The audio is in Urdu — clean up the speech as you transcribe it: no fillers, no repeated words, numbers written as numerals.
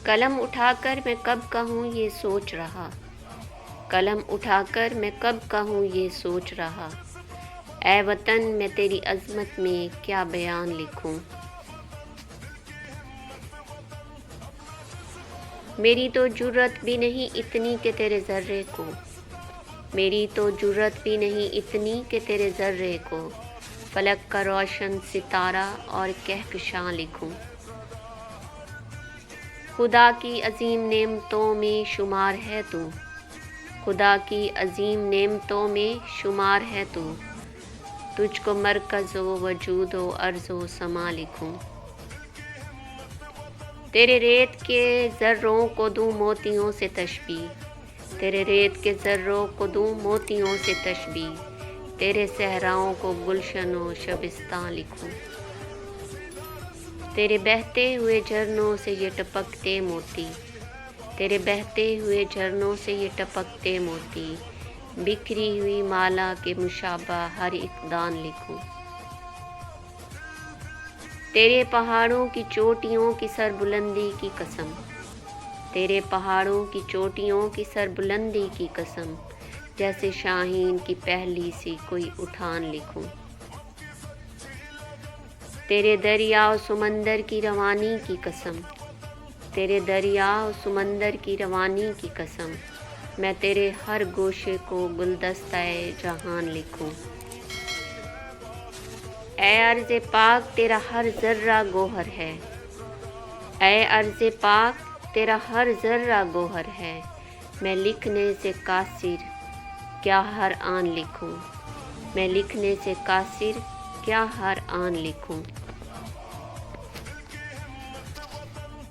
قلم اٹھا کر میں کب کہوں یہ سوچ رہا، قلم اٹھا کر میں کب کہوں یہ سوچ رہا، اے وطن میں تیری عظمت میں کیا بیان لکھوں۔ میری تو جرأت بھی نہیں اتنی کہ تیرے ذرے کو، میری تو جرأت بھی نہیں اتنی کہ تیرے ذرے کو فلک کا روشن ستارہ اور کہکشاں لکھوں۔ خدا کی عظیم نعمتوں میں شمار ہے تو، خدا کی عظیم نعمتوں میں شمار ہے تو، تجھ کو مرکز و وجود و عرض و سما لکھوں۔ تیرے ریت کے ذروں کو دوں موتیوں سے تشبیہ، تیرے ریت کے ذروں کو دوں موتیوں سے تشبیہ، تیرے صحراؤں کو گلشن و شبستاں لکھوں۔ تیرے بہتے ہوئے جھرنوں سے یہ ٹپکتے موتی، تیرے بہتے ہوئے جھرنوں سے یہ ٹپکتے موتی، بکھری ہوئی مالا کے مشابہ ہر ایک دان لکھوں۔ تیرے پہاڑوں کی چوٹیوں کی سربلندی کی قسم، تیرے پہاڑوں کی چوٹیوں کی سربلندی کی قسم، جیسے شاہین کی پہلی سی کوئی اٹھان لکھوں۔ تیرے دریا و سمندر کی روانی کی قسم، تیرے دریا و سمندر کی روانی کی قسم، میں تیرے ہر گوشے کو گلدستہ جہان لکھوں۔ اے ارض پاک تیرا ہر ذرہ گوہر ہے، اے ارض پاک تیرا ہر ذرہ گوہر ہے، میں لکھنے سے قاصر کیا ہر آن لکھوں، میں لکھنے سے قاصر کیا ہر آن لکھوں۔